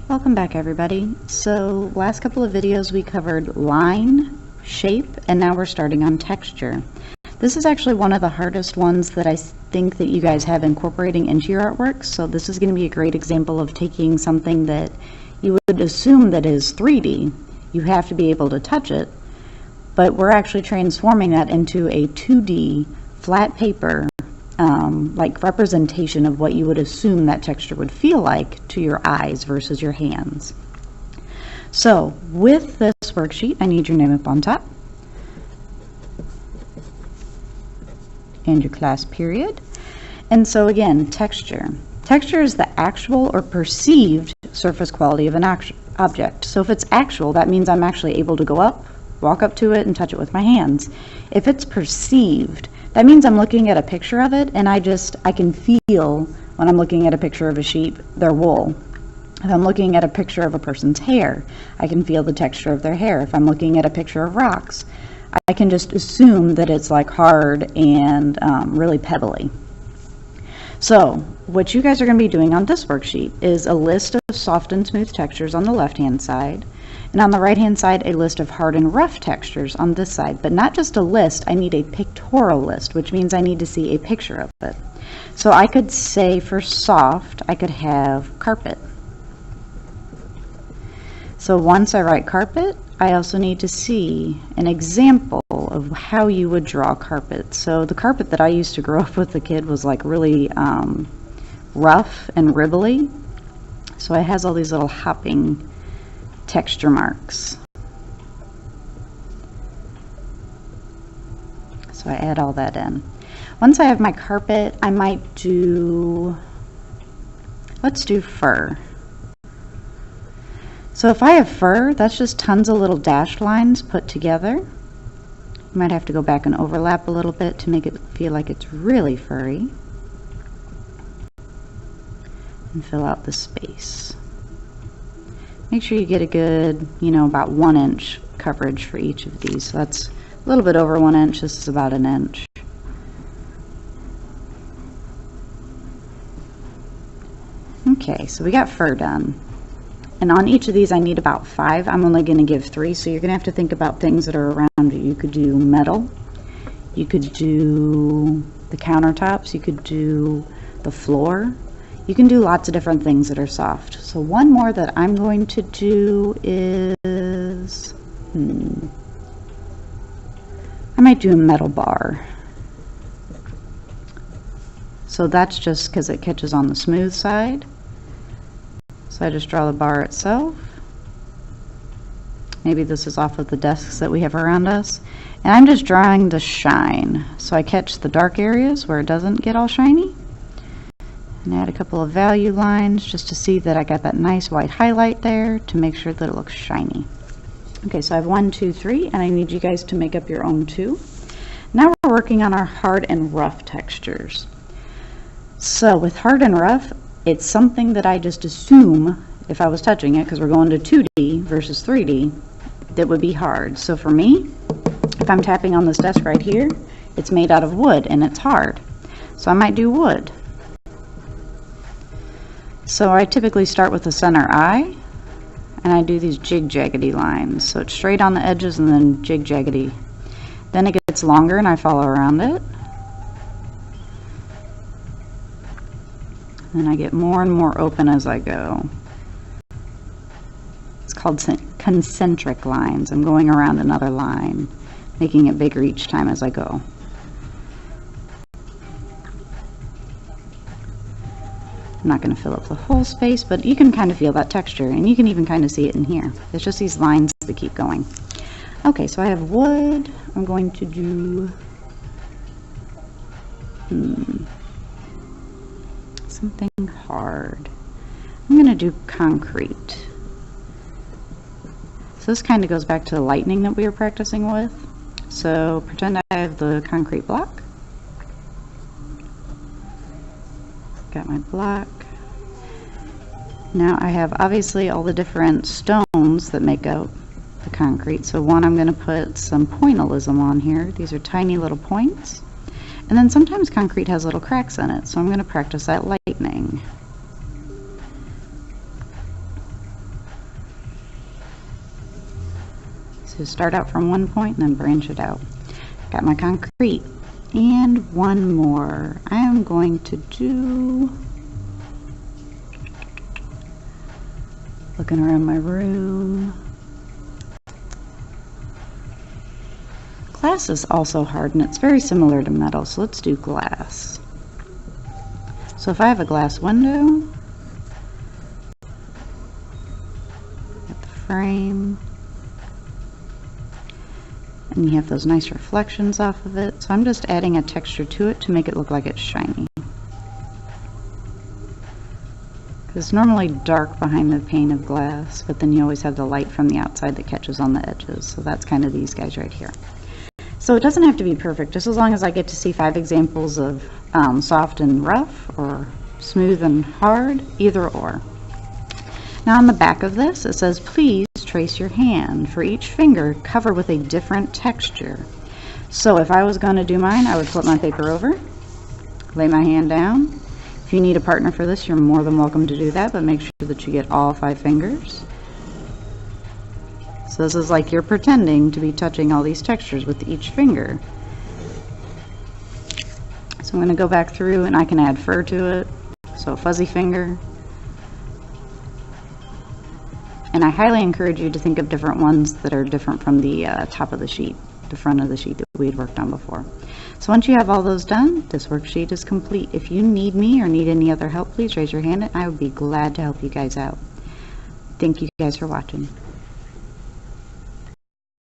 Welcome back, everybody. So last couple of videos we covered line, shape, and now we're starting on texture. This is actually one of the hardest ones that I think that you guys have incorporating into your artwork. So this is going to be a great example of taking something that you would assume that is 3D. You have to be able to touch it, but we're actually transforming that into a 2D flat paper like representation of what you would assume that texture would feel like to your eyes versus your hands. So with this worksheet, I need your name up on top and your class period. And so again, texture. Texture is the actual or perceived surface quality of an object. So if it's actual, that means I'm actually able to go up, walk up to it, and touch it with my hands. If it's perceived, that means I'm looking at a picture of it and I can feel when I'm looking at a picture of a sheep, their wool. If I'm looking at a picture of a person's hair, I can feel the texture of their hair. If I'm looking at a picture of rocks, I can just assume that it's like hard and really pebbly. So what you guys are going to be doing on this worksheet is a list of soft and smooth textures on the left-hand side, and on the right-hand side, a list of hard and rough textures on this side. But not just a list, I need a pictorial list, which means I need to see a picture of it. So I could say for soft, I could have carpet. So once I write carpet, I also need to see an example of how you would draw carpet. So the carpet that I used to grow up with the kid was like really rough and ribbly. So it has all these little hopping texture marks. So I add all that in. Once I have my carpet, I might do, let's do fur. So if I have fur, that's just tons of little dashed lines put together. You might have to go back and overlap a little bit to make it feel like it's really furry. And fill out the space. Make sure you get a good, about 1 inch coverage for each of these. So that's a little bit over 1 inch. This is about 1 inch. Okay, so we got fur done. And on each of these I need about 5. I'm only going to give 3, so you're going to have to think about things that are around you. You could do metal, you could do the countertops, you could do the floor. You can do lots of different things that are soft. So one more that I'm going to do is, I might do a metal bar. So that's just because it catches on the smooth side. So I just draw the bar itself. Maybe this is off of the desks that we have around us. And I'm just drawing the shine. So I catch the dark areas where it doesn't get all shiny. And add a couple of value lines just to see that I got that nice white highlight there to make sure that it looks shiny. Okay, so I have 1, 2, 3, and I need you guys to make up your own 2. Now we're working on our hard and rough textures. So with hard and rough, it's something that I just assume if I was touching it, because we're going to 2D versus 3D, that would be hard. So for me, if I'm tapping on this desk right here, it's made out of wood and it's hard. So I might do wood. So I typically start with the center eye, and I do these jig-jaggedy lines. So it's straight on the edges and then jig-jaggedy. Then it gets longer and I follow around it. And I get more and more open as I go. It's called concentric lines. I'm going around another line, making it bigger each time as I go. I'm not going to fill up the whole space, but you can kind of feel that texture, and you can even kind of see it in here. It's just these lines that keep going. Okay, so I have wood. I'm going to do something hard. I'm going to do concrete. So this kind of goes back to the lightning that we were practicing with. So pretend I have the concrete block. Got my block. Now I have obviously all the different stones that make up the concrete. So one, I'm going to put some pointillism on here. These are tiny little points. And then sometimes concrete has little cracks in it, so I'm going to practice that lightning. So start out from one point and then branch it out. Got my concrete. And one more. I am going to do, looking around my room. Glass is also hard and it's very similar to metal, so let's do glass. So if I have a glass window, got the frame, and you have those nice reflections off of it. So I'm just adding a texture to it to make it look like it's shiny. Because it's normally dark behind the pane of glass, but then you always have the light from the outside that catches on the edges. So that's kind of these guys right here. So it doesn't have to be perfect, just as long as I get to see 5 examples of soft and rough, or smooth and hard, either or. Now on the back of this, it says, please trace your hand. For each finger, cover with a different texture. So if I was going to do mine, I would flip my paper over, lay my hand down. If you need a partner for this, you're more than welcome to do that, but make sure that you get all 5 fingers. So this is like you're pretending to be touching all these textures with each finger. So I'm going to go back through and I can add fur to it. So fuzzy finger. And I highly encourage you to think of different ones that are different from the top of the sheet, the front of the sheet that we had worked on before. So once you have all those done, this worksheet is complete. If you need me or need any other help, please raise your hand and I would be glad to help you guys out. Thank you guys for watching.